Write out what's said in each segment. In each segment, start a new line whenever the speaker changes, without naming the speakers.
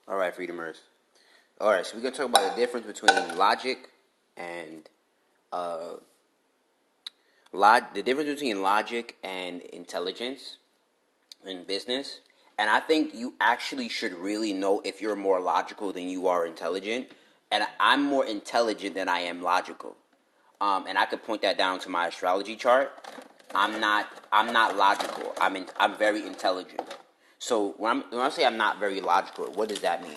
All right, Freedomers. All right, so we're gonna talk about the difference between logic and uh, the difference between logic and intelligence in business. And I think you actually should really know if you're more logical than you are intelligent. And I'm more intelligent than I am logical. And I could point that down to my astrology chart. I'm not logical. I'm very intelligent. So when I say I'm not very logical, what does that mean?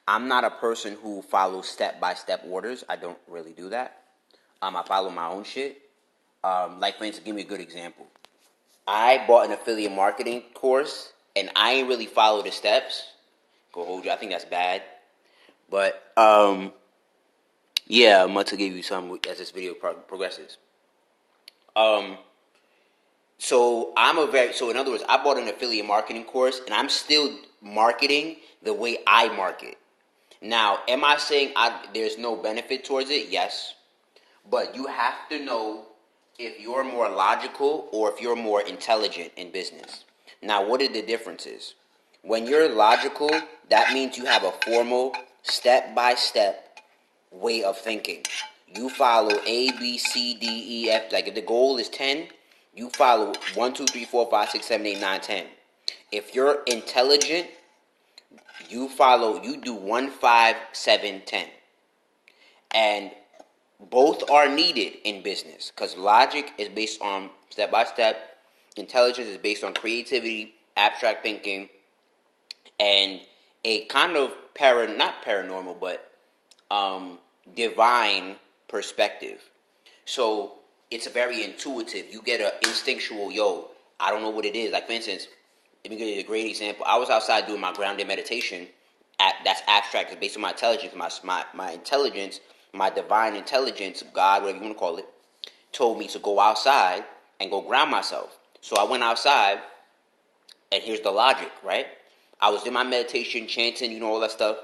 I'm not a person who follows step by step orders. I don't really do that. I follow my own shit. Like for instance, give me a good example. I bought an affiliate marketing course, and I ain't really follow the steps. Go hold you. I think that's bad. But yeah, I'm about to give you some as this video progresses. Um, so in other words, I bought an affiliate marketing course, and I'm still marketing the way I market. Now, am I saying there's no benefit towards it? Yes, but you have to know if you're more logical or if you're more intelligent in business. Now, what are the differences? When you're logical, that means you have a formal, step-by-step way of thinking. You follow A, B, C, D, E, F. Like if the goal is 10, you follow 1, 2, 3, 4, 5, 6, 7, 8, 9, 10. If you're intelligent, you do 1, 5, 7, 10. And both are needed in business because logic is based on step by step, intelligence is based on creativity, abstract thinking, and a kind of not paranormal, but divine perspective. So it's very intuitive. You get an instinctual, I don't know what it is. Like for instance, let me give you a great example. I was outside doing my grounded meditation. That's abstract. It's based on my intelligence. My intelligence, my divine intelligence, God, whatever you want to call it, told me to go outside and go ground myself. So I went outside, and here's the logic, right? I was in my meditation, chanting, all that stuff,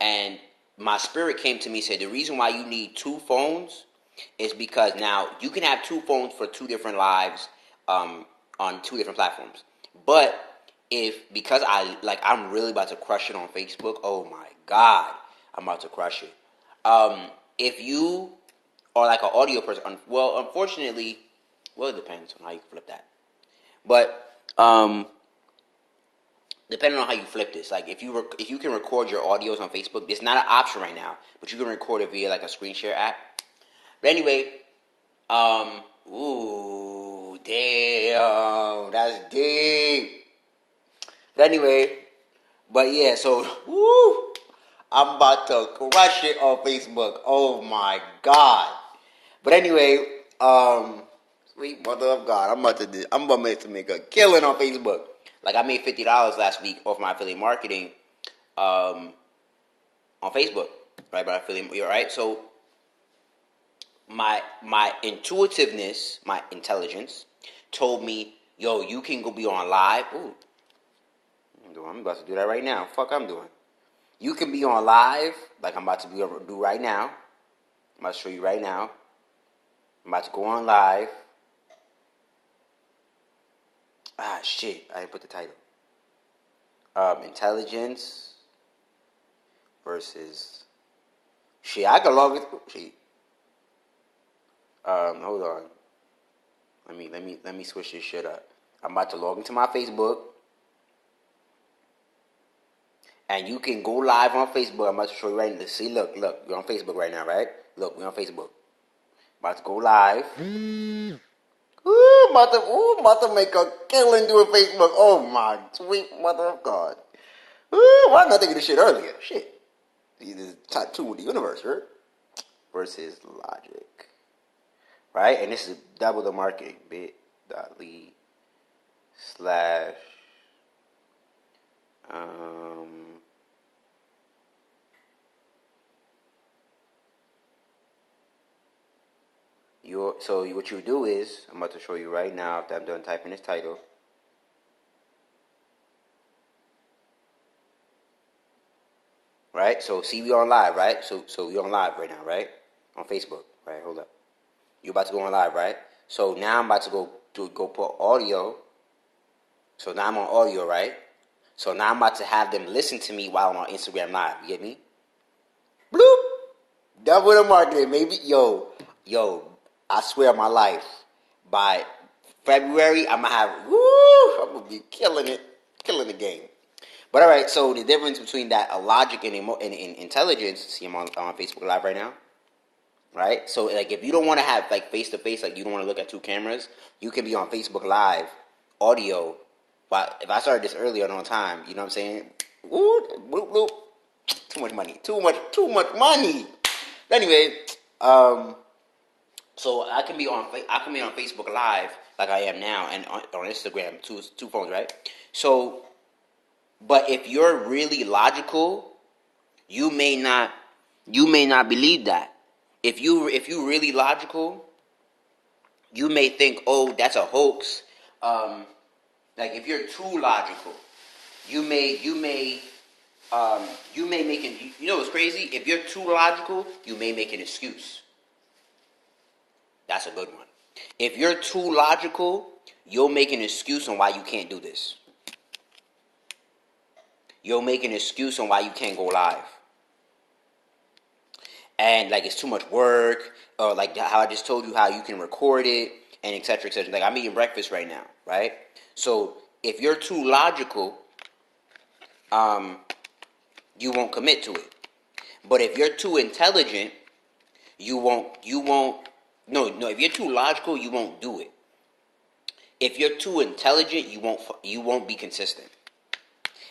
and my spirit came to me and said, the reason why you need two phones is because now you can have two phones for two different lives on two different platforms. But because I'm really about to crush it on Facebook, oh my God, I'm about to crush it. If you are like an audio person, unfortunately, it depends on how you flip that. But depending on how you flip this, like if you can record your audios on Facebook, it's not an option right now, but you can record it via like a screen share app. But anyway, ooh, damn, that's deep. But anyway, yeah, so I'm about to crush it on Facebook. Oh my God. But anyway, sweet mother of God, I'm about to make a killing on Facebook. Like I made $50 last week off my affiliate marketing, on Facebook, right? By affiliate, right? So my intuitiveness, my intelligence, told me, you can go be on live. Ooh, I'm about to do that right now. Fuck, I'm doing. You can be on live, like I'm about to do right now. I'm about to show you right now. I'm about to go on live. Ah, shit, I didn't put the title. Intelligence versus shit. I can log it. Shit. Hold on. Let me switch this shit up. I'm about to log into my Facebook, and you can go live on Facebook. I'm about to show you right now. See, look, you're on Facebook right now, right? Look, we're on Facebook. About to go live. About to make a killing doing Facebook. Oh my sweet mother of God. Why didn't I think of this shit earlier? Shit. These is top 2 with the universe, right? Versus logic. right? And this is double the marketing, bit.ly slash so what you do is, I'm about to show you right now after I'm done typing this title. Right? So see, we on live, right? So we on live right now, right? On Facebook, right? Hold up. You about to go on live, right? So now I'm about to go put audio. So now I'm on audio, right? So now I'm about to have them listen to me while I'm on Instagram live. You get me? Bloop. Double the marketing, maybe. Yo. I swear on my life, by February, I'm gonna be killing the game. But all right, so the difference between that logic and intelligence. See, I'm on Facebook Live right now, right? So like, if you don't want to have like face to face, like you don't want to look at two cameras, you can be on Facebook Live, audio. But if I started this earlier on time, you know what I'm saying? Woo, bloop, bloop. Too much money. Too much money. Anyway, so I can be on Facebook Live like I am now, and on Instagram, two phones, right? So, but if you're really logical, you may not believe that. If you really logical, you may think, oh, that's a hoax. Like if you're too logical, you may make an, you know what's crazy? If you're too logical, you may make an excuse. That's a good one. If you're too logical, you'll make an excuse on why you can't do this. You'll make an excuse on why you can't go live. And like it's too much work, or like how I just told you how you can record it, and etc. etc. Like I'm eating breakfast right now, right? So if you're too logical, you won't commit to it. But if you're too intelligent, you won't. No. If you're too logical, you won't do it. If you're too intelligent, you won't be consistent.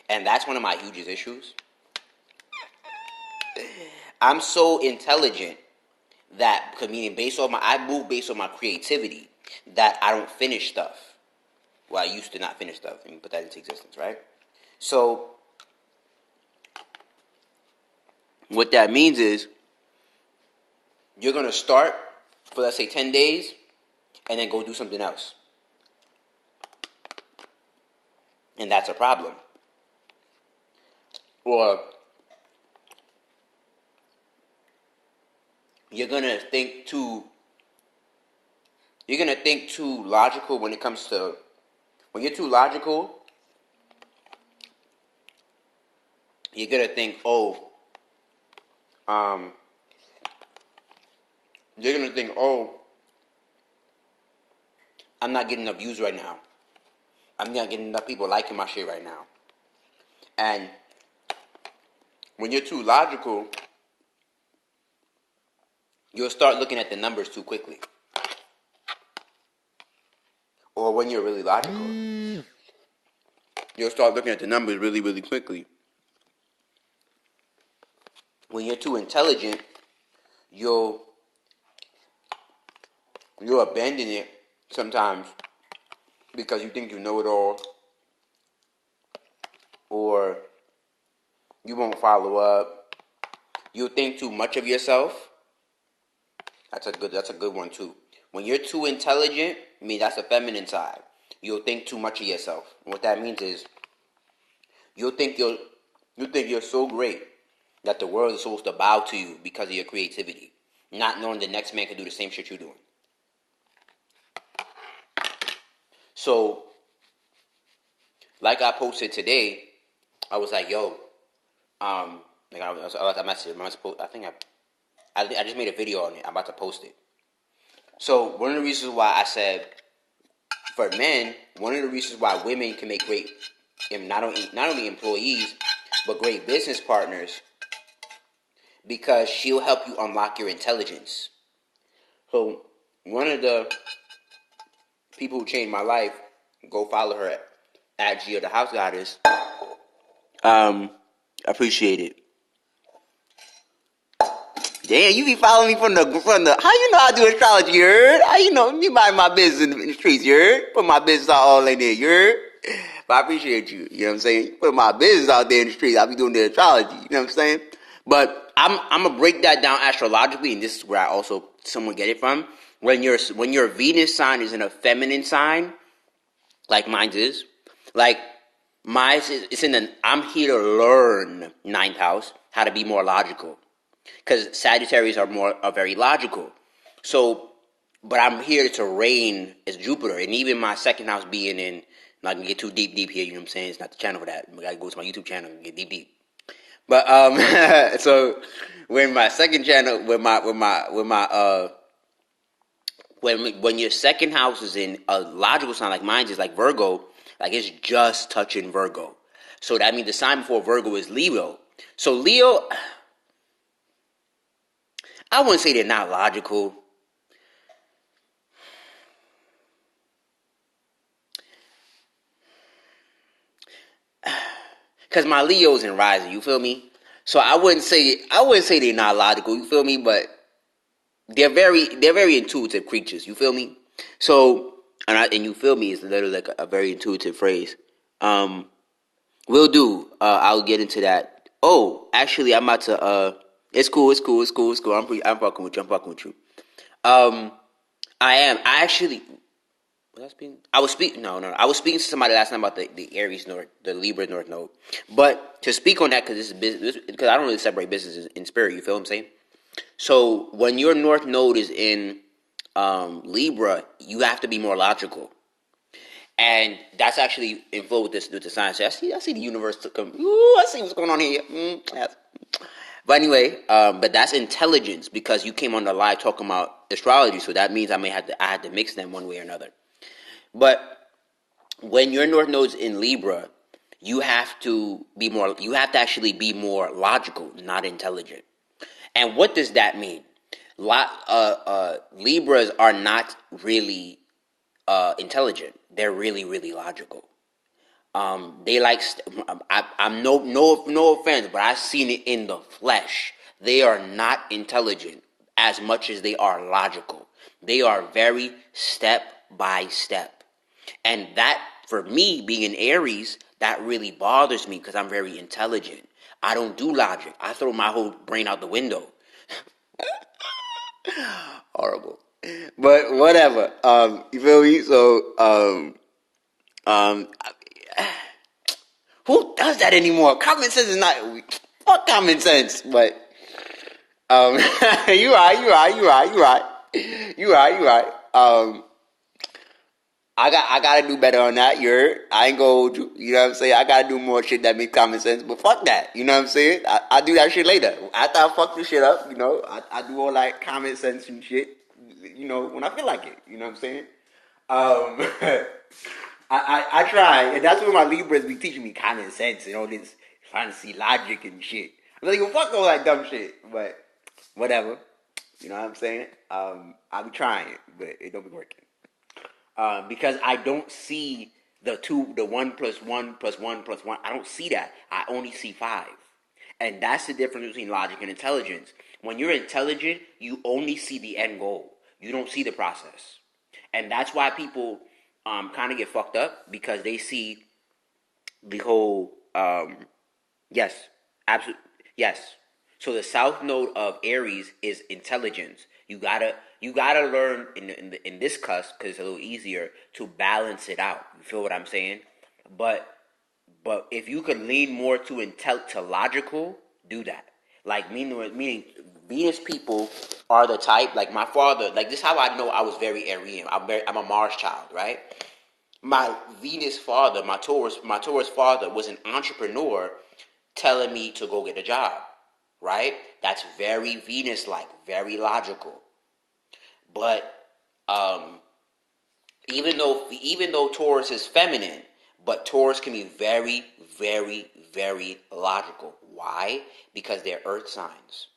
And that's one of my hugest issues. I'm so intelligent that, meaning I move based on my creativity, that I don't finish stuff. Well, I used to not finish stuff. Let me put that into existence, right? So, what that means is, you're going to start for, let's say, 10 days, and then go do something else. And that's a problem. Or, you're going to think too logical when it comes to, when you're too logical, you're going to think, I'm not getting enough views right now. I'm not getting enough people liking my shit right now. And when you're too logical, you'll start looking at the numbers too quickly. Or when you're really logical, you'll start looking at the numbers really, really quickly. When you're too intelligent, you'll abandon it sometimes because you think you know it all, or you won't follow up. You'll think too much of yourself. That's a good one too. When you're too intelligent, that's the feminine side. You'll think too much of yourself. And what that means is, you think you're so great that the world is supposed to bow to you because of your creativity, not knowing the next man can do the same shit you're doing. So, like I posted today, I was like, yo, I just made a video on it. I'm about to post it. So one of the reasons why I said, for men, one of the reasons why women can make great, not only employees, but great business partners, because she'll help you unlock your intelligence. So one of the people who changed my life, go follow her at Gia the House Goddess. Appreciate it. Damn, you be following me from the. How you know I do astrology? You heard? How you know me mind my business in the streets? You heard? Put my business out all in there. You heard? But I appreciate you. You know what I'm saying? Put my business out there in the streets. I be doing the astrology. You know what I'm saying? But I'm gonna break that down astrologically, and this is where I also somewhat get it from. When your Venus sign is in a feminine sign, like mine is, like mine is it's in the. I'm here to learn ninth house how to be more logical, because Sagittarius are very logical. So, but I'm here to reign as Jupiter, and even my second house being in. I'm not gonna get too deep here. You know what I'm saying? It's not the channel for that. I gotta go to my YouTube channel and get deep. But so when my second channel, when your second house is in a logical sign like mine is like Virgo, like it's just touching Virgo. So that means the sign before Virgo is Leo. So Leo, I wouldn't say they're not logical. Cause my Leo's in rising, you feel me? So I wouldn't say they're not logical, you feel me? But they're very intuitive creatures, you feel me? So and you feel me is literally like a very intuitive phrase. Um, will do. I'll get into that. Oh, actually, I'm about to. It's cool. I'm fucking with you. Um, I am. I actually. Was I speaking? I was speaking. No. I was speaking to somebody last night about the Aries North, the Libra North Node. But to speak on that, because this is business, because I don't really separate business in spirit. You feel what I'm saying? So when your North Node is in Libra, you have to be more logical, and that's actually in flow with the science. I see the universe to come. Ooh, I see what's going on here. Yes. But anyway, but that's intelligence because you came on the live talking about astrology, so that means I had to mix them one way or another. But when your North Node's in Libra, you have to be more. You have to actually be more logical, not intelligent. And what does that mean? Libras are not really intelligent. They're really, really logical. They like. I'm no offense, but I've seen it in the flesh. They are not intelligent as much as they are logical. They are very step by step. And that, for me, being an Aries, that really bothers me because I'm very intelligent. I don't do logic. I throw my whole brain out the window. Horrible. But whatever. You feel me? So, um, who does that anymore? Common sense is not... Fuck common sense. But, you right. I gotta do better on that. I ain't gonna hold you. You know what I'm saying? I gotta do more shit that makes common sense. But fuck that. You know what I'm saying? I do that shit later. After I fuck this shit up, you know, I do all that common sense and shit. You know, when I feel like it. You know what I'm saying? I try, and that's what my Libras be teaching me common sense and all this trying to see logic and shit. I'm like, well, fuck all that dumb shit. But whatever. You know what I'm saying? I be trying, but it don't be working. Because I don't see the 1 + 1 + 1 + 1. I don't see that. I only see 5. And that's the difference between logic and intelligence. When you're intelligent, you only see the end goal. You don't see the process. And that's why people kind of get fucked up because they see the whole, yes, absolutely, yes. So the south node of Aries is intelligence. You gotta learn in this cusp because it's a little easier to balance it out. You feel what I'm saying? But if you could lean more to logical, do that. Like meaning Venus people are the type like my father. Like this, is how I know I was very Arian. I'm a Mars child, right? My Venus father, my Taurus father was an entrepreneur, telling me to go get a job, right? That's very Venus-like, very logical. But um, even though Taurus is feminine, but Taurus can be very, very, very logical. Why? Because they're Earth signs.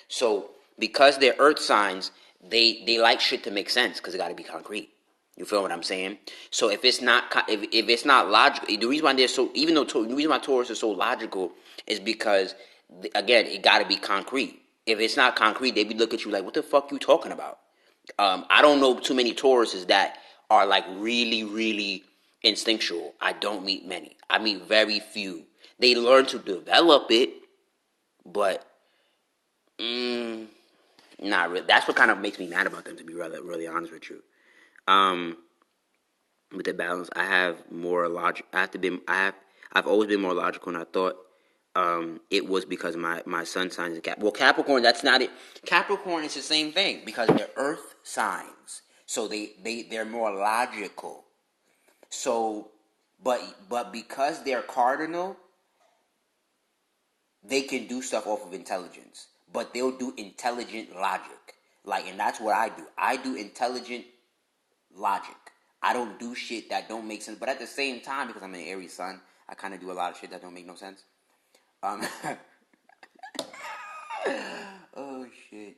So because they're Earth signs, they like shit to make sense because it got to be concrete. You feel what I'm saying? So if it's not if it's not logical, the reason why they're so the reason why Taurus is so logical is because again it got to be concrete. If it's not concrete, they be look at you like, what the fuck you talking about? I don't know too many Tauruses that are like really, really instinctual. I don't meet many. I meet very few. They learn to develop it, but not really. That's what kind of makes me mad about them, to be really, really honest with you. Um, with the balance, I have more logic. I have to be. I have. I've always been more logical than I thought. It was because my sun sign is Cap. Well, Capricorn. That's not it. Capricorn is the same thing because they're Earth signs, so they're more logical. So, but because they're cardinal, they can do stuff off of intelligence, but they'll do intelligent logic. Like, and that's what I do. I do intelligent logic. I don't do shit that don't make sense. But at the same time, because I'm an Aries sun, I kind of do a lot of shit that don't make no sense. Um, oh shit.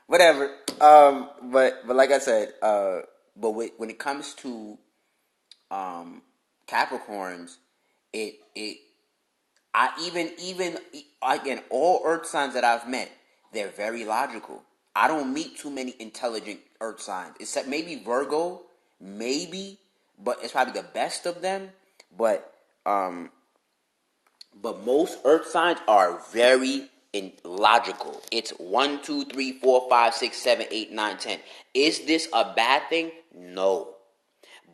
Whatever. But like I said, but when it comes to Capricorns, it I even again, all Earth signs that I've met, they're very logical. I don't meet too many intelligent Earth signs, except maybe Virgo, maybe, but it's probably the best of them. But um, but most Earth signs are very logical. It's 1, 2, 3, 4, 5, 6, 7, 8, 9, 10. Is this a bad thing? No,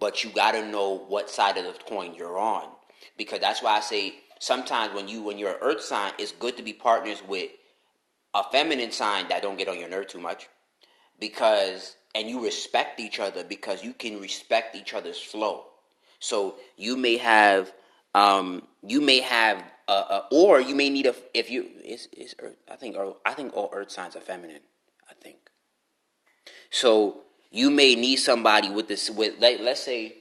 but you got to know what side of the coin you're on, because that's why I say sometimes when you're an Earth sign, it's good to be partners with a feminine sign that don't get on your nerve too much, because and you respect each other because you can respect each other's flow. So you may have or you may need a if you it's Earth. I think all Earth signs are feminine. I think so. You may need somebody with this with let's say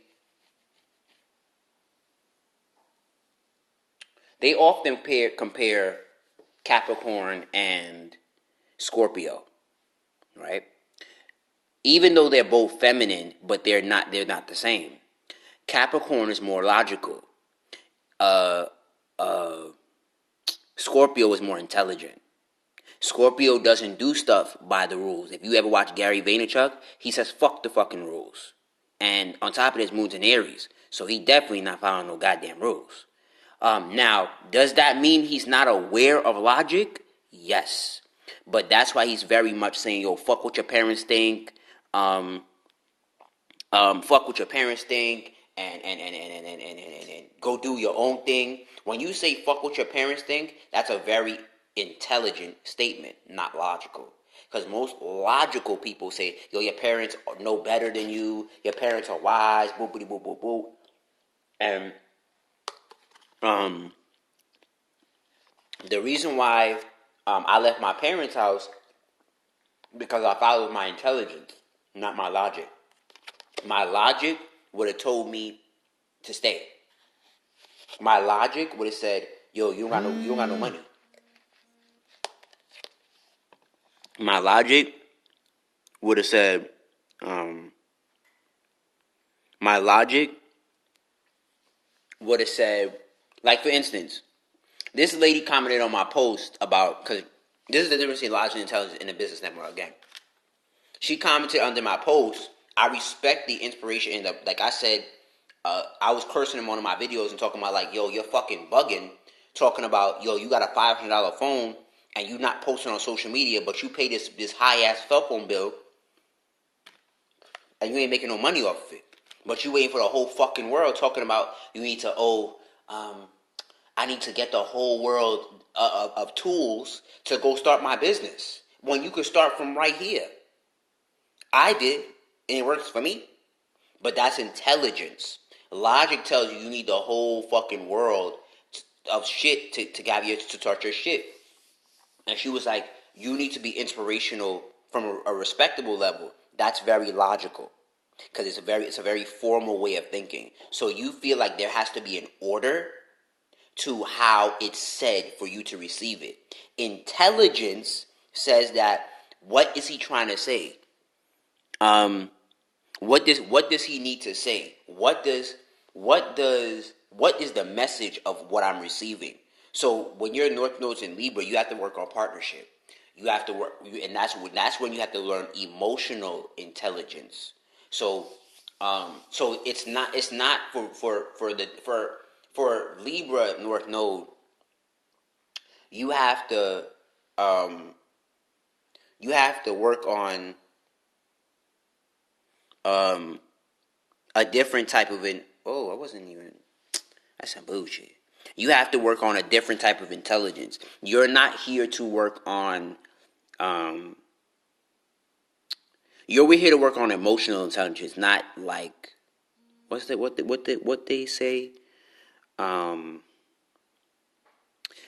they often compare Capricorn and Scorpio, right? Even though they're both feminine, but they're not the same. Capricorn is more logical. Uh, uh, Scorpio is more intelligent. Scorpio doesn't do stuff by the rules. If you ever watch Gary Vaynerchuk, he says fuck the fucking rules. And on top of this, moon's in Aries, so he definitely not following no goddamn rules. Now, does that mean he's not aware of logic? Yes, but that's why he's very much saying, "Yo, fuck what your parents think." Um, fuck what your parents think, and go do your own thing. When you say fuck what your parents think, that's a very intelligent statement, not logical. Because most logical people say, yo, your parents know better than you, your parents are wise, boop, boop, boop, boop, boop. And um, the reason why I left my parents' house, because I followed my intelligence, not my logic. My logic would have told me to stay. My logic would have said, "Yo, you don't got no money." My logic would have said, um, my logic would have said, like for instance, this lady commented on my post about because this is the difference between logic and intelligence in the business network again. She commented under my post. I respect the inspiration and the like I said. I was cursing in one of my videos and talking about like, yo, you're fucking bugging. Talking about, yo, you got a $500 phone and you not posting on social media, but you pay this high ass cell phone bill and you ain't making no money off of it. But you waiting for the whole fucking world talking about you need to I need to get the whole world of tools to go start my business when you could start from right here. I did, and it works for me. But that's intelligence. Logic tells you need the whole fucking world of shit to have you to start your shit. And she was like, you need to be inspirational from a respectable level. That's very logical because it's a very formal way of thinking. So you feel like there has to be an order to how it's said for you to receive it. Intelligence says that what is he trying to say? What does he need to say? What is the message of what I'm receiving? So when you're North Nodes in Libra, you have to work on partnership. You have to work, and that's when you have to learn emotional intelligence. So, so it's not for Libra North Node. You have to um, you have to work on um, a different type of oh, I wasn't even. That's some bullshit. You have to work on a different type of intelligence. You're not here to work on. Um, we're here to work on emotional intelligence, not like what they say. Um,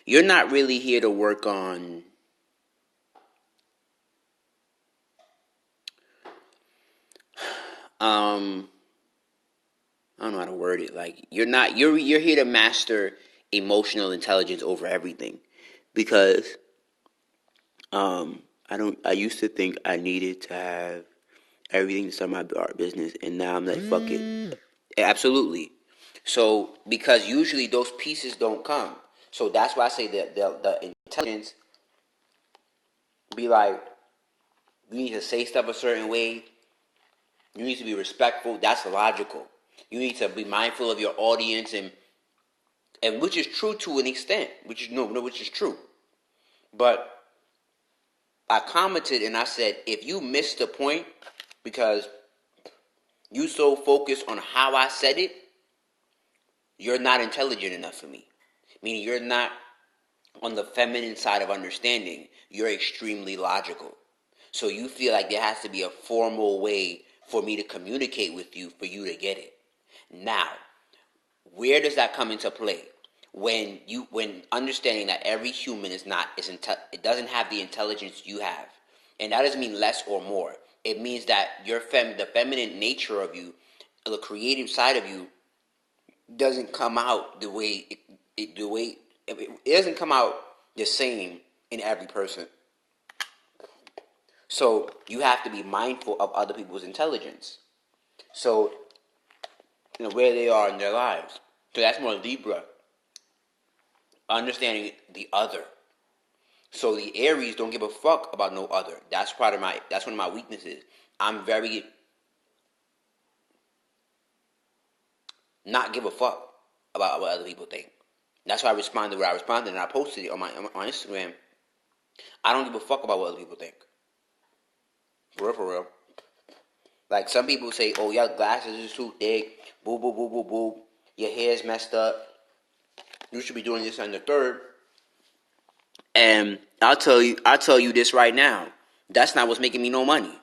you're not really here to work on. Um, I don't know how to word it. Like you're here to master emotional intelligence over everything, because I used to think I needed to have everything to start my art business, and now I'm like, fuck it. Absolutely. So because usually those pieces don't come, so that's why I say that the intelligence be like, you need to say stuff a certain way. You need to be respectful. That's logical. You need to be mindful of your audience, and which is true to an extent, which is no, which is true. But I commented and I said, if you miss the point because you so focused on how I said it, you're not intelligent enough for me. Meaning you're not on the feminine side of understanding. You're extremely logical. So you feel like there has to be a formal way for me to communicate with you for you to get it. Now, where does that come into play? When understanding that every human it doesn't have the intelligence you have, and that doesn't mean less or more. It means that the feminine nature of you, the creative side of you, doesn't come out it doesn't come out the same in every person. So you have to be mindful of other people's intelligence. So where they are in their lives. So that's more Libra, understanding the other. So the Aries don't give a fuck about no other. That's one of my weaknesses. I'm very not give a fuck about what other people think. That's why I responded where I responded, and I posted it on my Instagram. I don't give a fuck about what other people think. For real, for real. Like some people say, "Oh, your glasses is too thick. Boo, boo, boo, boo, boo. Your hair's messed up. You should be doing this on the third." And I'll tell you this right now. That's not what's making me no money.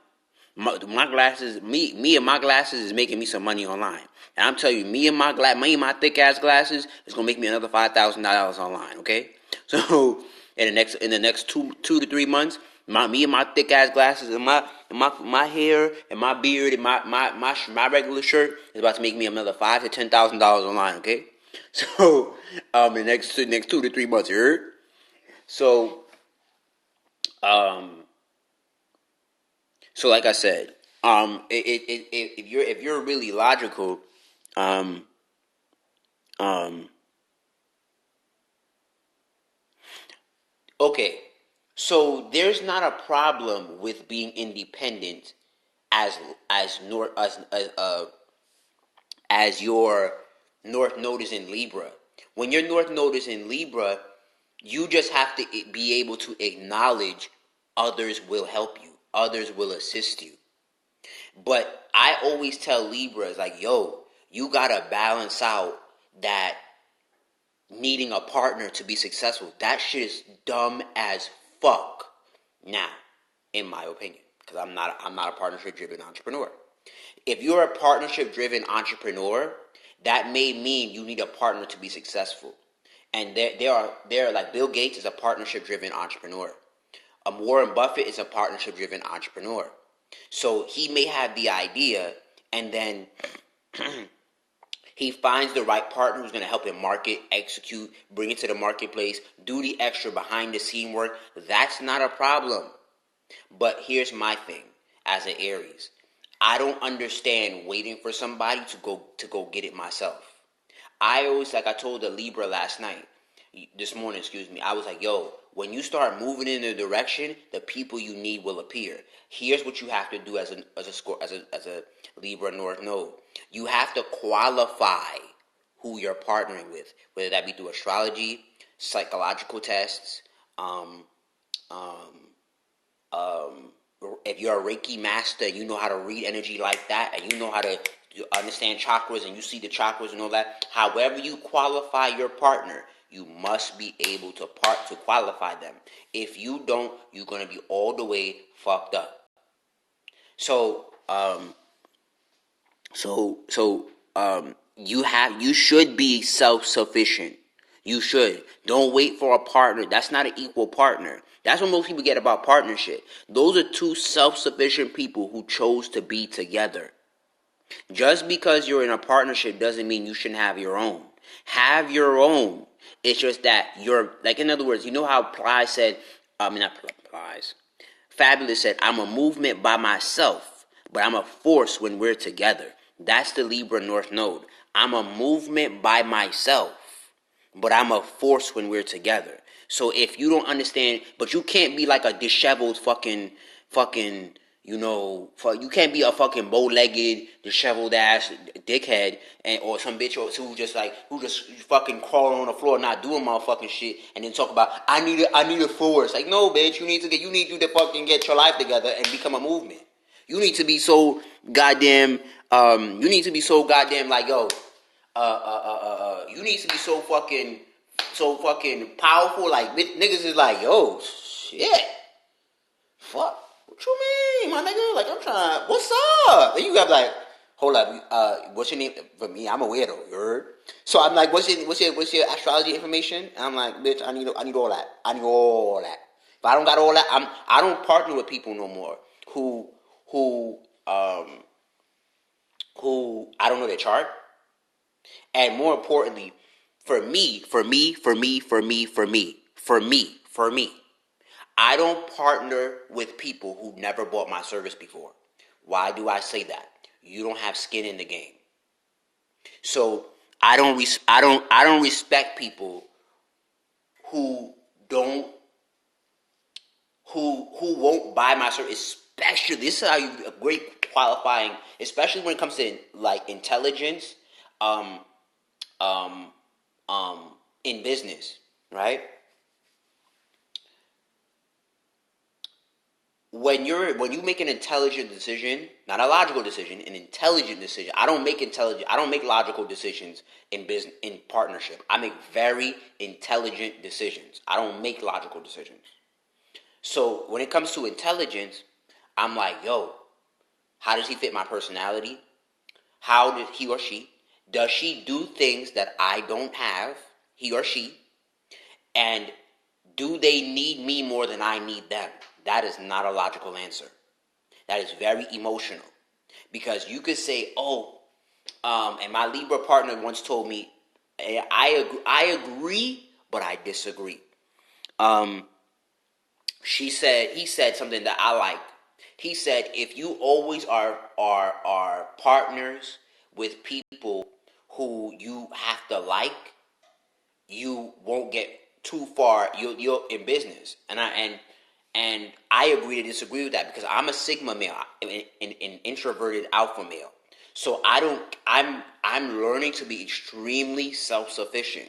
My glasses, me and my glasses is making me some money online. And I'm telling you, me and my thick ass glasses is gonna make me another $5,000 online. Okay, so in the next 2 to 3 months, me and my thick ass glasses and my hair and my beard and my regular shirt is about to make me another $5,000 to $10,000 online. Okay, so in the next 2 to 3 months, you heard? So um So, like I said, if you're really logical, um, um, okay. So there's not a problem with being independent as as your North Node is in Libra. When your North Node is in Libra, you just have to be able to acknowledge others will help you, others will assist you. But I always tell Libras, like, yo, you gotta balance out that needing a partner to be successful. That shit is dumb as fuck. Now, in my opinion, because I'm not a partnership driven entrepreneur. If you're a partnership driven entrepreneur, that may mean you need a partner to be successful. And there are like Bill Gates is a partnership driven entrepreneur. Warren Buffett is a partnership driven entrepreneur. So he may have the idea, and then he finds the right partner who's going to help him market, execute, bring it to the marketplace, do the extra behind the scene work. That's not a problem. But here's my thing as an Aries. I don't understand waiting for somebody to go get it myself. I always, like I told the Libra last night, this morning, I was like, yo, when you start moving in the direction, the people you need will appear. Here's what you have to do as a Libra North Node. You have to qualify who you're partnering with, whether that be through astrology, psychological tests, um, um, um, if you're a Reiki master, you know how to read energy like that, and you know how to understand chakras, and you see the chakras and all that. However you qualify your partner, you must be able to qualify them. If you don't, you're gonna be all the way fucked up. So, you should be self-sufficient. You should. Don't wait for a partner. That's not an equal partner. That's what most people get about partnership. Those are two self-sufficient people who chose to be together. Just because you're in a partnership doesn't mean you shouldn't have your own. Have your own. It's just that you're, like, in other words, you know how Plies said, I mean, not Plies, Fabulous said, I'm a movement by myself, but I'm a force when we're together. That's the Libra North Node. I'm a movement by myself, but I'm a force when we're together. So if you don't understand, but you can't be like a disheveled fucking, you can't be a fucking bow-legged, disheveled ass dickhead, or some bitch who just fucking crawling on the floor, not doing motherfucking shit, and then talk about I need a force. Like, no, bitch, you need you to fucking get your life together and become a movement. You need to be so goddamn. You need to be so goddamn like, yo. You need to be so fucking powerful. Like, niggas is like, yo, shit, fuck. What you mean, my nigga? Like, I'm trying. What's up? And you got like, hold up. What's your name? For me, I'm a weirdo. You heard? So I'm like, what's your astrology information? And I'm like, bitch, I need all that. I need all that. If I don't got all that, I don't partner with people no more who um who I don't know their chart. And more importantly, for me, I don't partner with people who never bought my service before. Why do I say that? You don't have skin in the game. So I don't respect people who don't who won't buy my service. Especially, this is how you a great qualifying, especially when it comes to like intelligence, um, um, in business, right? When you make an intelligent decision, not a logical decision, an intelligent decision. I don't make logical decisions in business, in partnership. I make very intelligent decisions. I don't make logical decisions. So when it comes to intelligence, I'm like, yo, how does he fit my personality? How does he or she? Does she do things that I don't have, he or she? And do they need me more than I need them? That is not a logical answer. That is very emotional. Because you could say, oh, and my Libra partner once told me, I agree, but I disagree. Um, he said something that I liked. He said, if you always are partners with people who you have to like, you won't get too far. You're in business, and I agree to disagree with that because I'm a Sigma male, an introverted Alpha male. So I'm learning to be extremely self sufficient.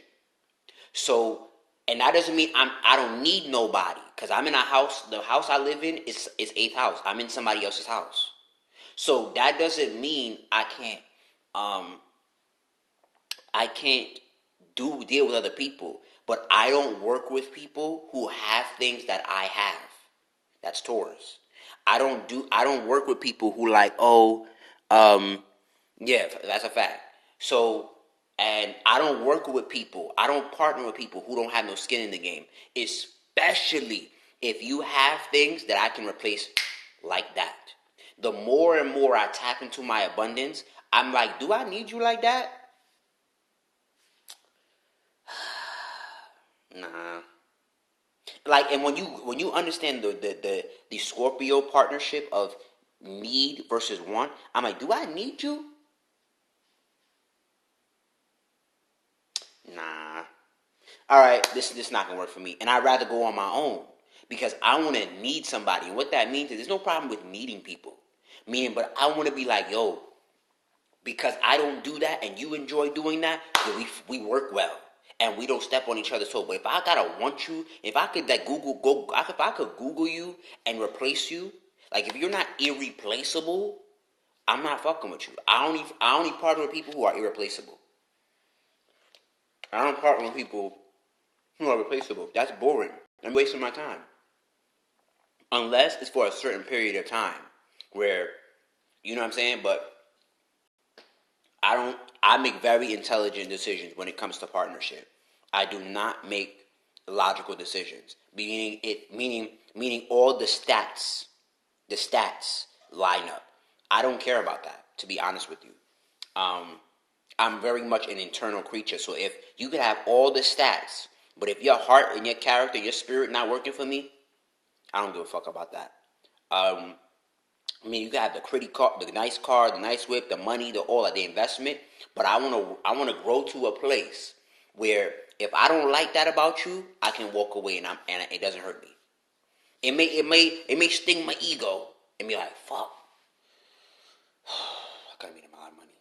So, and that doesn't mean I don't need nobody because I'm in a house. The house I live in is eighth house. I'm in somebody else's house. So that doesn't mean um I can't deal with other people, but I don't work with people who have things that I have. That's Taurus. I don't work with people who like, oh, um yeah, that's a fact. So, and I don't partner with people who don't have no skin in the game, especially if you have things that I can replace like that. The more and more I tap into my abundance, I'm like, do I need you like that? Nah. Like, and when you understand the Scorpio partnership of need versus want, I'm like, do I need you? Nah. all right, this not gonna work for me, and I'd rather go on my own because I want to need somebody. And what that means is there's no problem with needing people, meaning, but I want to be like, yo, because I don't do that and you enjoy doing that, then we work well and we don't step on each other's toes. But if I gotta want you, if I could like if I could Google you and replace you, like if you're not irreplaceable, I'm not fucking with you. I only partner with people who are irreplaceable. I don't partner with people who are replaceable. That's boring. I'm wasting my time. Unless it's for a certain period of time where, you know what I'm saying? But I make very intelligent decisions when it comes to partnership. I do not make logical decisions. Meaning all the stats line up. I don't care about that, to be honest with you. Um, I'm very much an internal creature. So if you could have all the stats, but if your heart and your character, your spirit not working for me, I don't give a fuck about that. Um, I mean, you can have the pretty car, the nice car, the nice whip, the money, the all of the investment. But I wanna grow to a place where if I don't like that about you, I can walk away and it doesn't hurt me. It may sting my ego and be like, fuck, I could have made him a lot of money.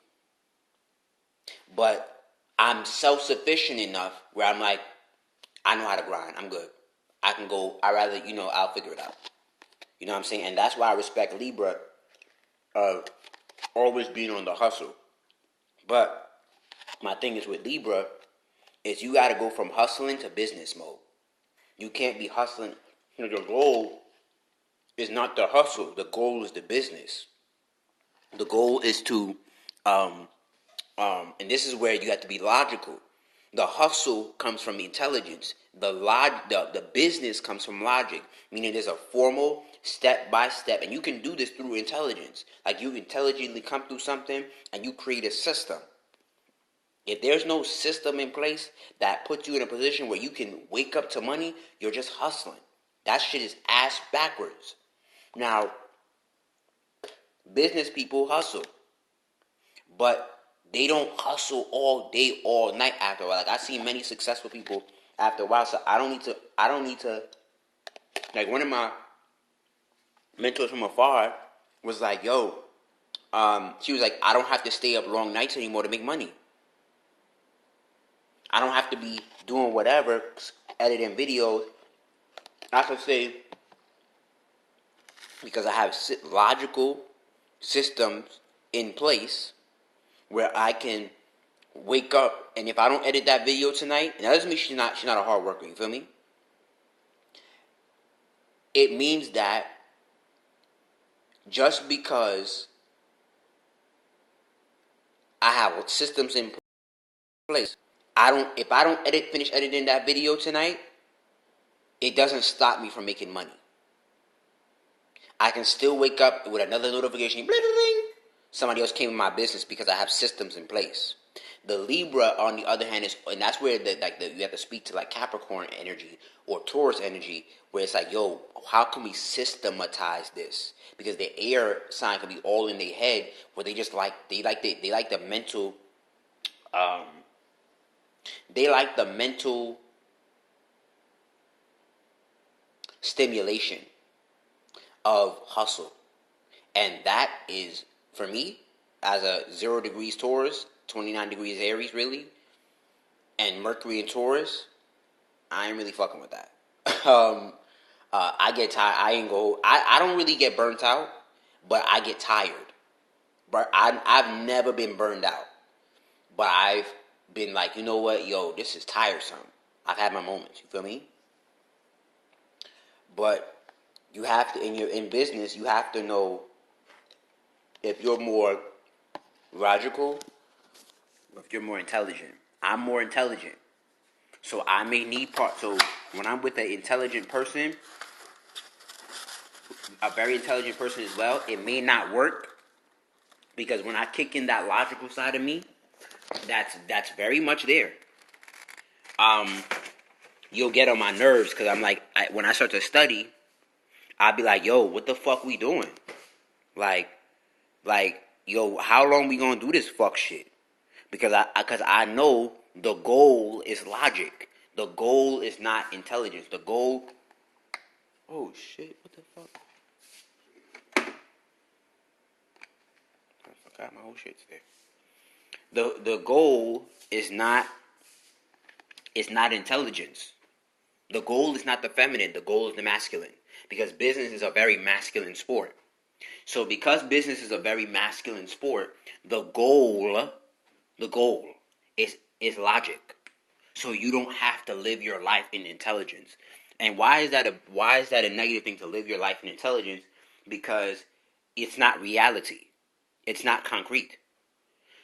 But I'm self sufficient enough where I'm like, I know how to grind. I'm good. I can go. I rather, I'll figure it out. You know what I'm saying? And that's why I respect Libra always being on the hustle. But my thing is with Libra is you got to go from hustling to business mode. You can't be hustling. The goal is not the hustle. The goal is the business. The goal is to, um, and this is where you have to be logical. The hustle comes from intelligence. The business comes from logic, meaning there's a formal step by step, and you can do this through intelligence. Like you intelligently come through something and you create a system. If there's no system in place that puts you in a position where you can wake up to money, you're just hustling. That shit is ass backwards. Now, business people hustle, but they don't hustle all day, all night after a while. Like I see many successful people after a while. So I don't need to like one of my mentors from afar was like, yo, she was like, I don't have to stay up long nights anymore to make money. I don't have to be doing whatever, editing videos. I could say because I have logical systems in place where I can wake up and if I don't edit that video tonight, and that doesn't mean she's not a hard worker. You feel me? It means that just because I have systems in place, if I don't finish editing that video tonight, it doesn't stop me from making money. I can still wake up with another notification. Bling, bling, bling. Somebody else came in my business because I have systems in place. The Libra, on the other hand, and that's where you have to speak to like Capricorn energy or Taurus energy, where it's like, yo, how can we systematize this? Because the air sign can be all in their head, where they like the mental, um, they like the mental stimulation of hustle. And that is, for me, as a 0 degrees Taurus, 29 degrees Aries, really, and Mercury in Taurus, I ain't really fucking with that. I get tired. I don't really get burnt out, but I get tired. But I've never been burned out. But I've been like, you know what, yo, this is tiresome. I've had my moments. You feel me? But you have to in business, you have to know if you're more logical or if you're more intelligent. I'm more intelligent. So I may need part. So when I'm with an intelligent person, a very intelligent person as well, it may not work because when I kick in that logical side of me, that's very much there. Um, you'll get on my nerves because I'm like, when I start to study, I'll be like, yo, what the fuck we doing? Like, yo, how long we gonna do this fuck shit? Because I know the goal is logic. The goal is not intelligence. The goal. Oh shit! What the fuck? I forgot my whole shit today. The goal is not intelligence. The goal is not the feminine. The goal is the masculine. Because business is a very masculine sport. So because business is a very masculine sport, the goal is logic. So you don't have to live your life in intelligence. And why is that a negative thing to live your life in intelligence? Because it's not reality. It's not concrete.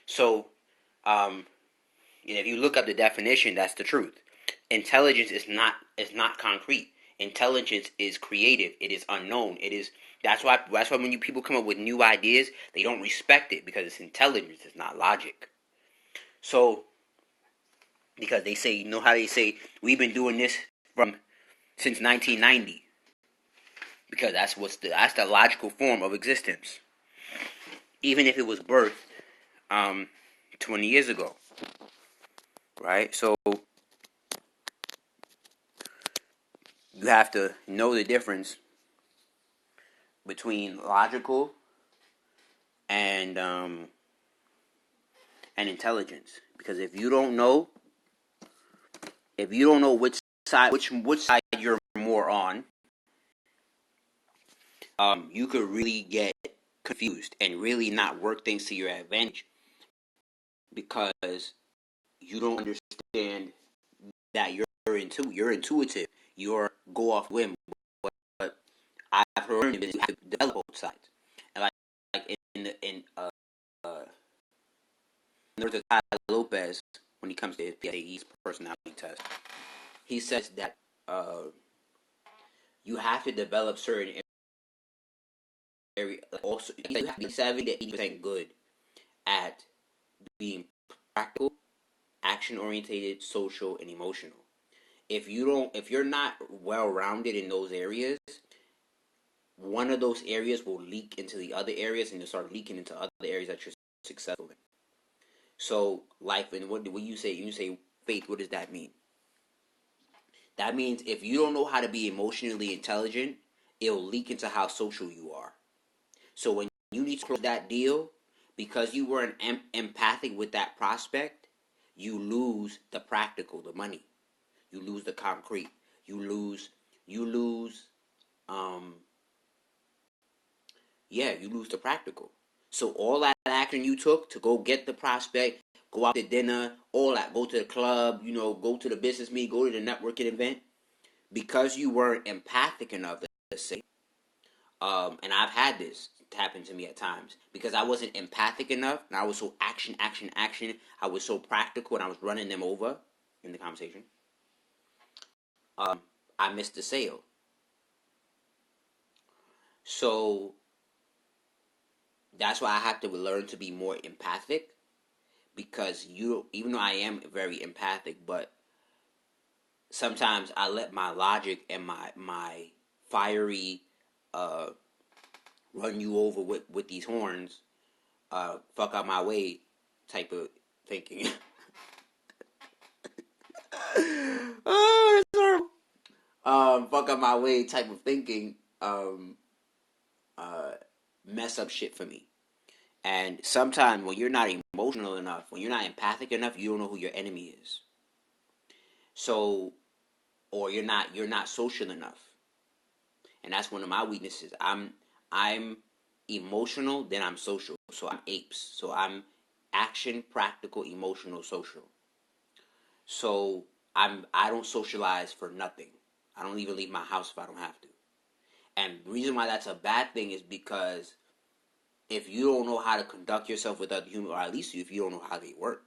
So if you look up the definition, that's the truth. Intelligence is not concrete. Intelligence is creative. It is unknown. That's why when people come up with new ideas, they don't respect it because it's intelligence. It's not logic. So because they say, how they say we've been doing this from since 1990 because that's the logical form of existence. Even if it was birthed 20 years ago, right? So you have to know the difference between logical and intelligence. Because if you don't know which side you're more on, you could really get confused and really not work things to your advantage because you don't understand that you're intuitive. You're go off whim. But I've heard that you have to develop both sides. And like uh, in words of Tai Lopez, when he comes to his PSAE's personality test, he says that you have to develop certain areas. Also, you have to be 70 to 80% good at being practical, action orientated, social, and emotional. If you're not well rounded in those areas, one of those areas will leak into the other areas, and you'll start leaking into other areas that you're successful in. So, life, and what you say faith, what does that mean? That means if you don't know how to be emotionally intelligent, it'll leak into how social you are. So when you need to close that deal, because you weren't empathic with that prospect, you lose the practical, the money. You lose the concrete. You lose um you lose the practical. So all that action you took to go get the prospect, go out to dinner, all that, go to the club, go to the business meeting, go to the networking event, because you weren't empathic enough, let's say, and I've had this happen to me at times because I wasn't empathic enough and I was so action, action, action. I was so practical and I was running them over in the conversation. I missed the sale. So that's why I have to learn to be more empathic because even though I am very empathic, but sometimes I let my logic and my fiery run you over with these horns fuck out my way type of thinking. Oh, that's horrible. Fuck up my way type of thinking uh, mess up shit for me. And sometimes when you're not emotional enough, when you're not empathic enough, you don't know who your enemy is. So, or you're not social enough, and that's one of my weaknesses. I'm emotional, then I'm social. So I'm apes. So I'm action, practical, emotional, social. So I don't socialize for nothing. I don't even leave my house if I don't have to. And the reason why that's a bad thing is because if you don't know how to conduct yourself with other humans, or at least if you don't know how they work,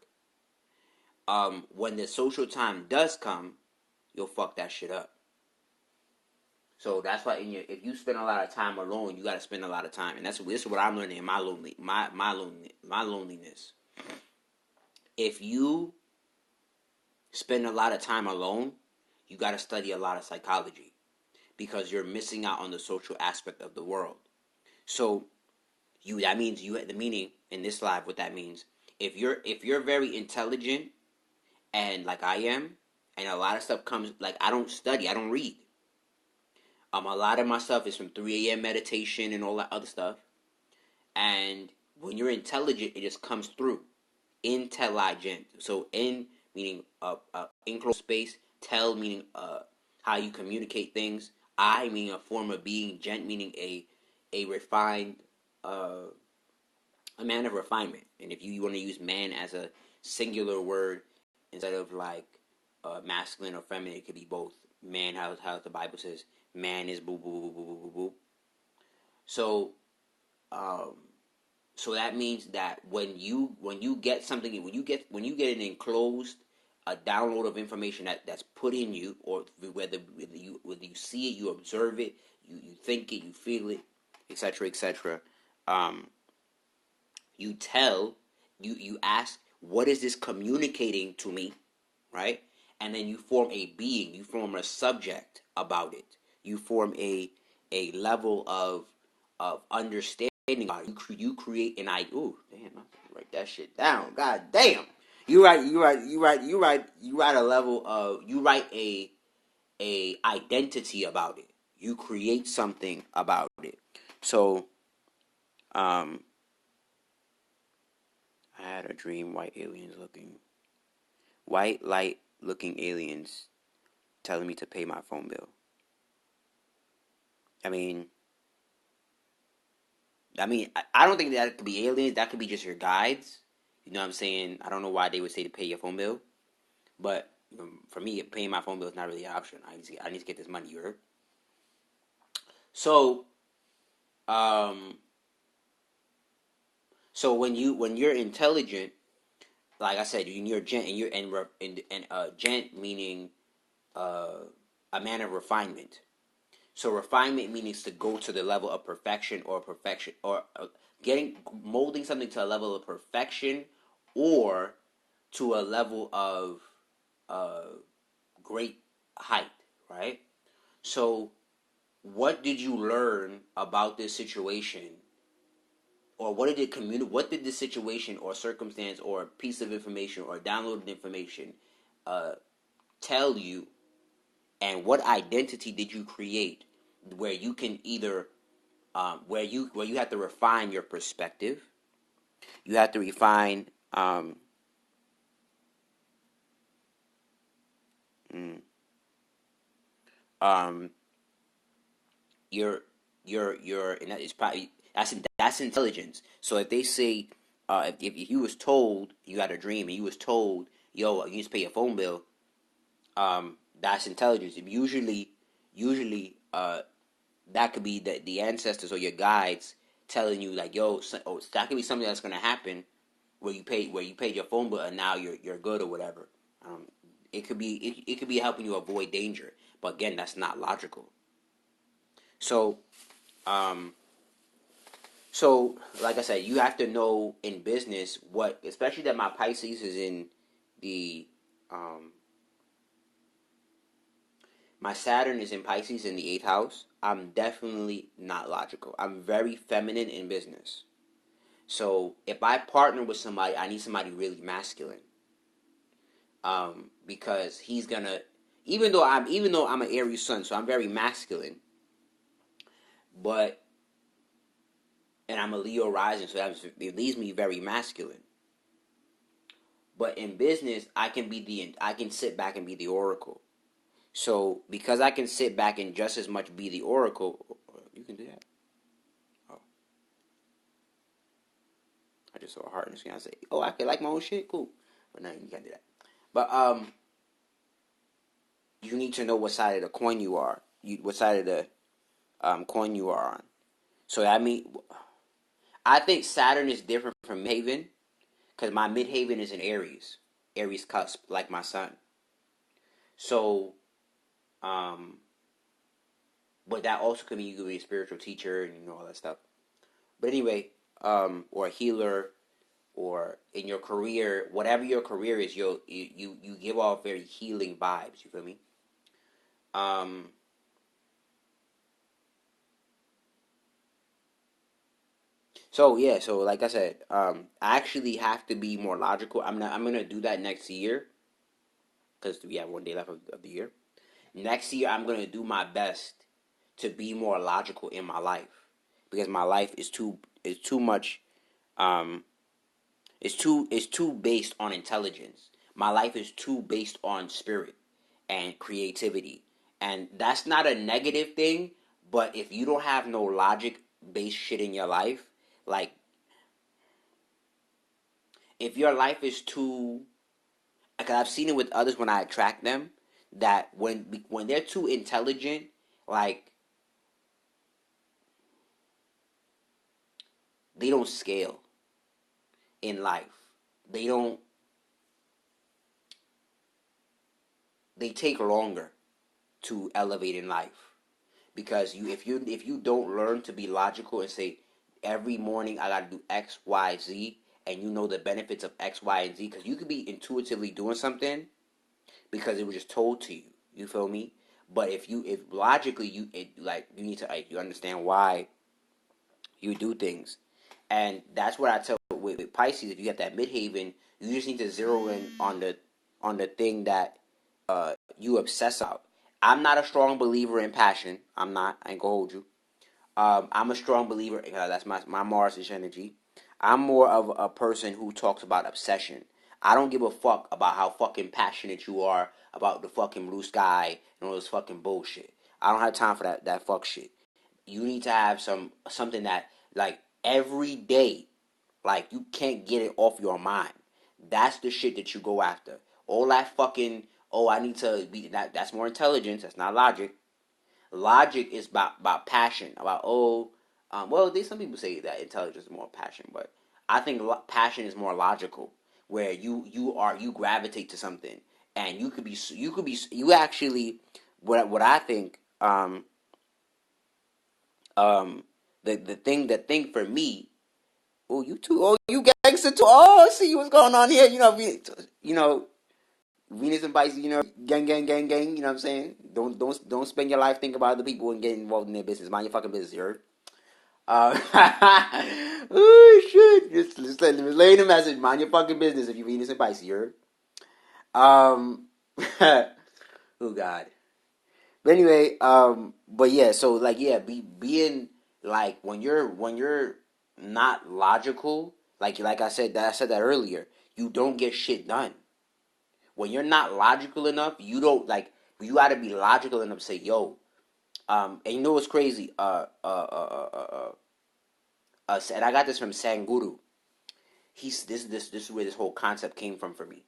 when the social time does come, you'll fuck that shit up. So that's why if you spend a lot of time alone, you got to spend a lot of time, and this is what I'm learning in my loneliness. If you spend a lot of time alone, you got to study a lot of psychology because you're missing out on the social aspect of the world. So that means the meaning in this life. What that means, if you're very intelligent and like I am, And a lot of stuff comes, like, I don't study, I don't read. A lot of my stuff is from 3 a.m. meditation and all that other stuff. And when you're intelligent, it just comes through. Intelligent. So in meaning enclosed space. Tell meaning how you communicate things. I meaning a form of being. Gent meaning a refined a man of refinement. And if you want to use man as a singular word instead of like masculine or feminine, it could be both. Man, how the Bible says, man is boo boo boo boo boo boo boo. So um, so that means that when you get something, when you get an enclosed a download of information that's put in you, or whether you see it, you observe it, you think it, you feel it, etc., etc. Um, you tell, you ask, what is this communicating to me, right? And then you form a being, you form a subject about it, you form a level of understanding about it. You create an idea. Ooh, damn, I have to write that shit down. God damn. You write a level of, you write a identity about it. You create something about it. So um I had a dream, white light looking aliens telling me to pay my phone bill. I mean, I don't think that could be aliens. That could be just your guides. You know what I'm saying? I don't know why they would say to pay your phone bill, but for me, paying my phone bill is not really an option. I need to get this money. You heard? So, um, so when you're intelligent, like I said, you're gent, and gent meaning a man of refinement. So refinement means to go to the level of perfection, or getting molding something to a level of perfection, or to a level of uh, great height, right? So what did you learn about this situation, or what did it communicate? What did this situation or circumstance or piece of information or downloaded information uh, tell you, and what identity did you create where you can either where you have to refine your perspective, you have to refine mm, um, your and that is probably that's intelligence. So if they say if you was told you had a dream and you was told, yo, you need to pay your phone bill, that's intelligence. Usually that could be the ancestors or your guides telling you like, yo, that could be something that's gonna happen where you paid your phone bill and now you're good or whatever. Um, it could be helping you avoid danger, but again, that's not logical. So um, so like I said, you have to know in business what, especially that my Pisces is in the um, my Saturn is in Pisces in the eighth house. I'm definitely not logical. I'm very feminine in business. So if I partner with somebody, I need somebody really masculine. Because he's gonna, even though I'm an Aries sun, so I'm very masculine, but and I'm a Leo rising, so it leaves me very masculine. But in business, I can sit back and be the oracle. So because I can sit back and just as much be the oracle, you can do that. Oh, I just saw a heart in the screen. I say, oh, I can like my own shit, cool. But no, you can't do that. But you need to know what side of the coin you are. What side of the coin you are on. So I think Saturn is different from Midhaven because my Midhaven is in Aries, Aries cusp, like my sun. So, um, but that also could mean you could be a spiritual teacher and all that stuff. But anyway, or a healer, or in your career, whatever your career is, you give off very healing vibes. You feel me? Um, so yeah, so like I said, I actually have to be more logical. I'm gonna do that next year. because we have 1 day left of the year. Next year, I'm gonna do my best to be more logical in my life, because my life is too much. Um, it's too based on intelligence. My life is too based on spirit and creativity, and that's not a negative thing. But if you don't have no logic based shit in your life, like if your life is too, because I've seen it with others when I attract them, that when they're too intelligent, like they don't scale in life. They don't. They take longer to elevate in life, because if you don't learn to be logical and say every morning I gotta do X, Y, Z, and you know the benefits of X, Y, and Z, because you could be intuitively doing something because it was just told to you. You feel me? But if logically you need to, like, you understand why you do things, and that's what I tell with Pisces. If you have that midhaven, you just need to zero in on the thing that you obsess about. I'm not a strong believer in passion. I'm not. I ain't gonna hold you. I'm a strong believer. That's my Mars energy. I'm more of a person who talks about obsession. I don't give a fuck about how fucking passionate you are about the fucking blue sky and all this fucking bullshit. I don't have time for that fuck shit. You need to have something that, like, every day, like, you can't get it off your mind. That's the shit that you go after. All that fucking, oh, I need to be that's more intelligence. That's not logic. Logic is about passion. About, oh, well, some people say that intelligence is more passion, but I think passion is more logical, where you gravitate to something, and you actually, what I think, um the thing for me. Oh, you too. Oh, you gangster too. Oh, see what's going on here. You know, Venus and Pisces. Gang, gang, gang, gang. You know what I'm saying? Don't spend your life thinking about other people and get involved in their business. Mind your fucking business. You heard? Uh, oh shit! Just lay the message. Mind your fucking business if you Venus and Pisces. You heard? Um. Oh God. But anyway, but yeah, so, like, yeah, being, like, when you're not logical, like I said that earlier, you don't get shit done. When you're not logical enough, you don't, like, you got to be logical enough to say, yo, and you know what's crazy? And I got this from Sanguru. This is where this whole concept came from for me.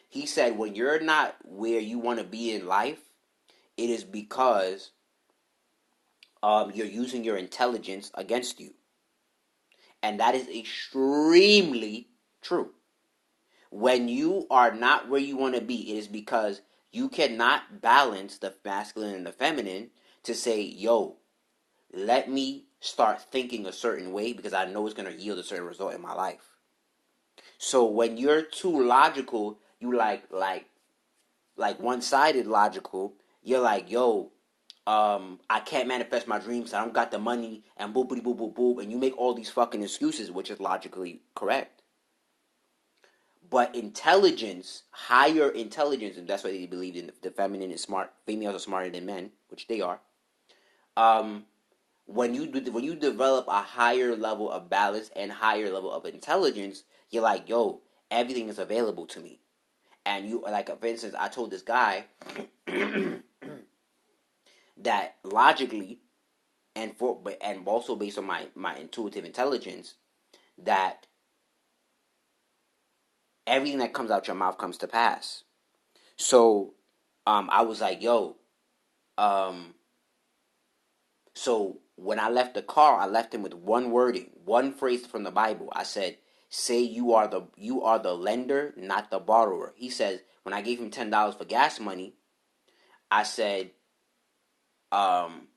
He said, when you're not where you want to be in life, it is because you're using your intelligence against you. And that is extremely true. When you are not where you want to be, it is because you cannot balance the masculine and the feminine to say, yo, let me start thinking a certain way because I know it's going to yield a certain result in my life. So when you're too logical, you like one-sided logical, you're like, yo, I can't manifest my dreams. I don't got the money, and boopity boop boop boop, and you make all these fucking excuses, which is logically correct. But intelligence, higher intelligence, and that's why they believe in the feminine is smart. Females are smarter than men, which they are. Um, when you develop a higher level of balance and higher level of intelligence, you're like, yo, everything is available to me. And you, like, for instance, I told this guy that logically, and also based on my intuitive intelligence, that everything that comes out your mouth comes to pass. So, I was like, yo, um, so when I left the car, I left him with one wording, one phrase from the Bible. I said, "Say you are the lender, not the borrower." He says, when I gave him $10 for gas money, I said, um,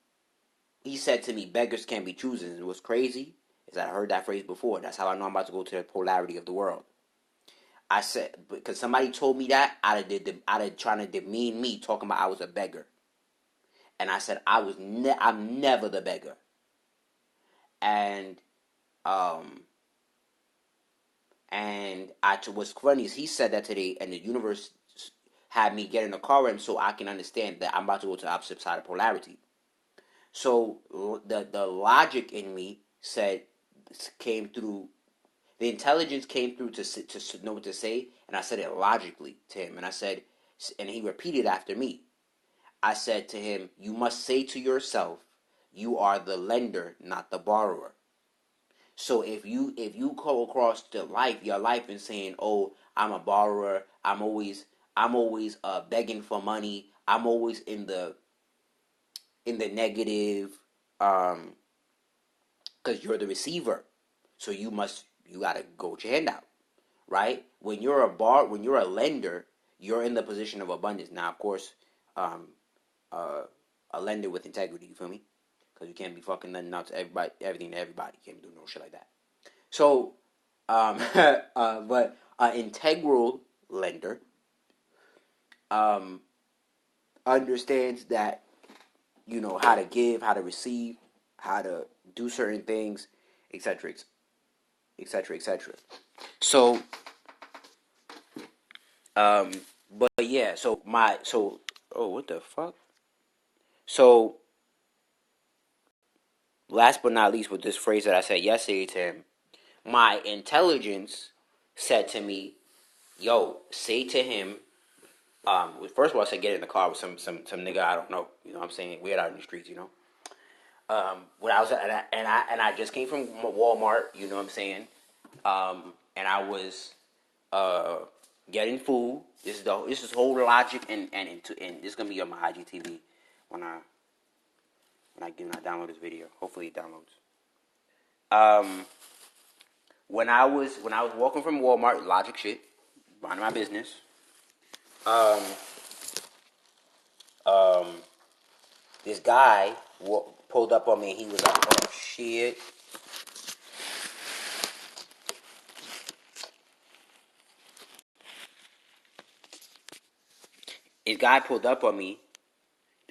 he said to me, "Beggars can't be choosers." And what's crazy is I heard that phrase before. That's how I know I'm about to go to the polarity of the world. I said, because somebody told me that, out of trying to demean me, talking about I was a beggar. And I said, I'm never the beggar. And um and what's funny is he said that today, and the universe had me get in the car with him so I can understand that I'm about to go to the opposite side of polarity. So the logic in me came through. The intelligence came through to know what to say, and I said it logically to him. And he repeated after me. I said to him, "You must say to yourself, you are the lender, not the borrower." So if you go across your life and saying, "Oh, I'm a borrower. I'm always begging for money. I'm always in the negative, because you're the receiver. So you gotta go with your hand out, right? When you're a lender, you're in the position of abundance. Now, of course, um, a lender with integrity. You feel me? Because you can't be fucking lending out to everybody, everything to everybody. You can't be doing no shit like that. So, but an integral lender understands that how to give, how to receive, how to do certain things, etc., etc., etc. So, but yeah. Oh, what the fuck? So, last but not least, with this phrase that I said yesterday to him, my intelligence said to me, "Yo, say to him." First of all, I said get in the car with some nigga I don't know. You know what I'm saying? Weird out in the streets, you know. When I was and I just came from Walmart. You know what I'm saying? And I was getting food. This is whole logic and this is gonna be on my IGTV when I download this video. Hopefully it downloads. When I was walking from Walmart, logic shit, minding my business. Um, this guy pulled up on me. And he was like, "Oh shit." This guy pulled up on me.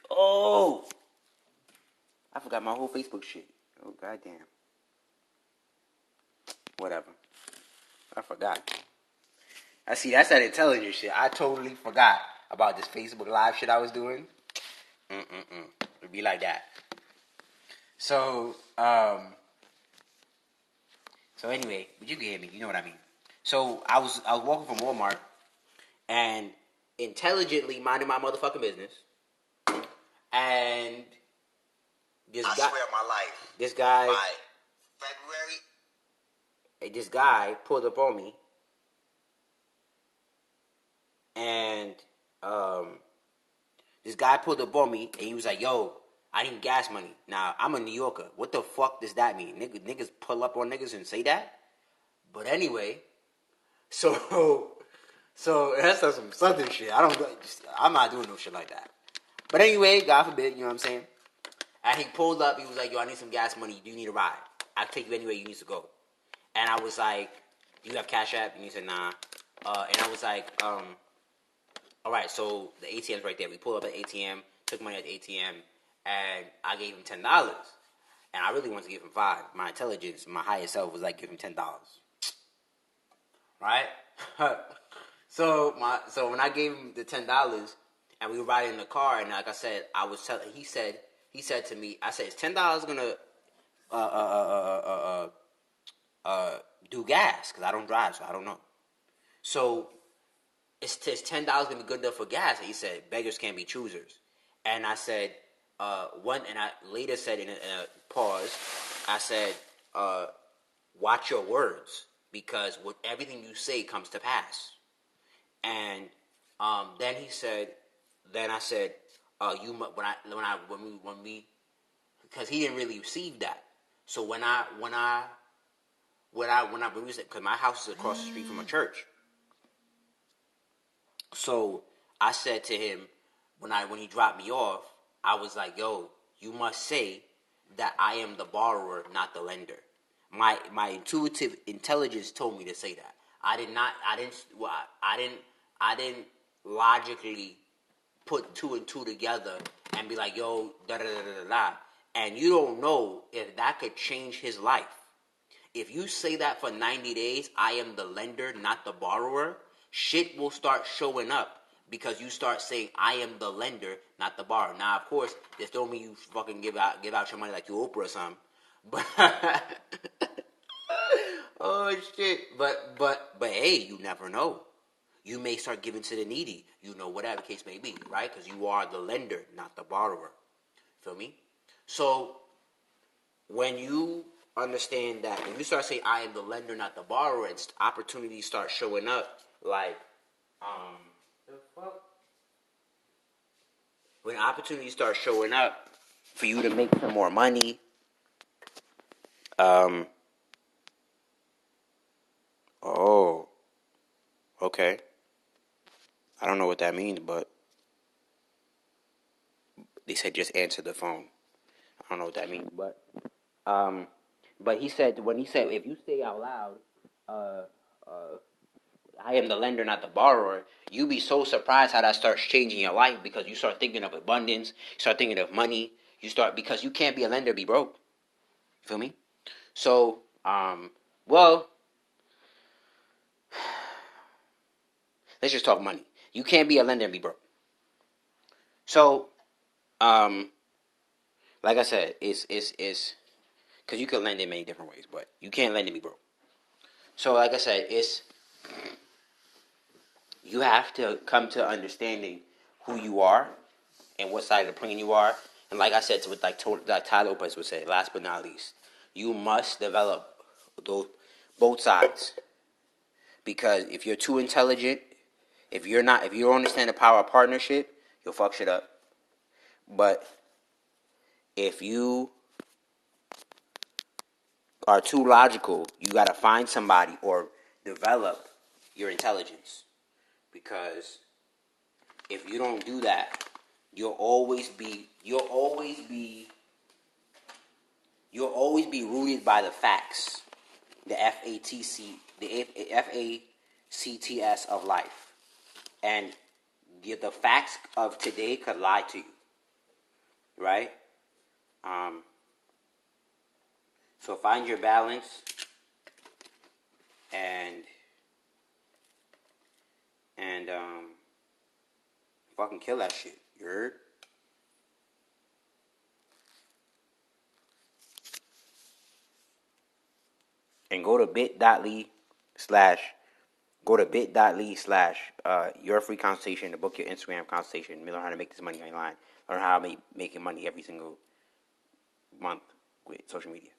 Oh, I forgot my whole Facebook shit. Oh goddamn. Whatever. I forgot. I see. That's that intelligent shit. I totally forgot about this Facebook Live shit I was doing. It'd be like that. So, anyway, but you can hear me. You know what I mean. So I was walking from Walmart and intelligently minding my motherfucking business, and I swear my life. This guy. By February. This guy pulled up on me, and this guy pulled up on me, and he was like, "Yo, I need gas money." Now I'm a New Yorker. What the fuck does that mean? Niggas pull up on niggas and say that. But anyway, so that's some Southern shit. I'm not doing no shit like that. But anyway, God forbid, you know what I'm saying? And he pulled up. He was like, "Yo, I need some gas money. Do you need a ride? I'll take you anywhere you need to go." And I was like, "Do you have Cash App?" And he said, "Nah." And I was like, "All right, so the ATM's right there." We pulled up at the ATM, took money at the ATM, and I gave him $10. And I really wanted to give him $5. My intelligence, my higher self was like, give him $10. Right? So when I gave him the $10 and we were riding in the car, and like I said, he said to me, I said, "Is $10 gonna do gas? Because I don't drive, so I don't know." So is $10 gonna be good enough for gas? And he said, "Beggars can't be choosers." And I said, and I later said in a pause, I said, "Watch your words, because what everything you say comes to pass." And then I said, when we, because he didn't really receive that. So when we was, because my house is across the street from a church. So I said to him, when he dropped me off, I was like, "Yo, you must say that I am the borrower, not the lender." My intuitive intelligence told me to say that. I didn't logically put two and two together and be like, "Yo, da da da da da." And you don't know if that could change his life. If you say that for 90 days, I am the lender, not the borrower, shit will start showing up, because you start saying, I am the lender, not the borrower. Now, of course, this don't mean you fucking give out your money like you Oprah or something. But oh shit. But hey, you never know. You may start giving to the needy. You know, whatever the case may be, right? Because you are the lender, not the borrower. Feel me? So when you understand that, when you start saying, I am the lender, not the borrower, and opportunities start showing up, like, the fuck? When opportunities start showing up for you to make some more money, oh, okay. I don't know what that means, but they said just answer the phone. I don't know what that means, um, but he said, when he said, if you say out loud, uh, uh, I am the lender, not the borrower, you be so surprised how that starts changing your life, because you start thinking of abundance, you start thinking of money, because you can't be a lender, be broke. Feel me? So, well, let's just talk money. You can't be a lender and be broke. So, um, like I said, it's because you can lend in many different ways, but you can't lend and be broke. So, like I said, you have to come to understanding who you are and what side of the plane you are. And like I said, like Ty Lopez would say, last but not least, you must develop those both sides. Because if you're too intelligent, if you don't understand the power of partnership, you'll fuck shit up. But if you are too logical, you gotta find somebody or develop your intelligence. Because if you don't do that, you'll always be rooted by the facts, the FACTS of life, and the facts of today could lie to you, right? Um, so find your balance and fucking kill that shit. You heard? And go to bit.ly/, your free consultation to book your Instagram consultation. Learn how to make this money online. Learn how to make making money every single month with social media.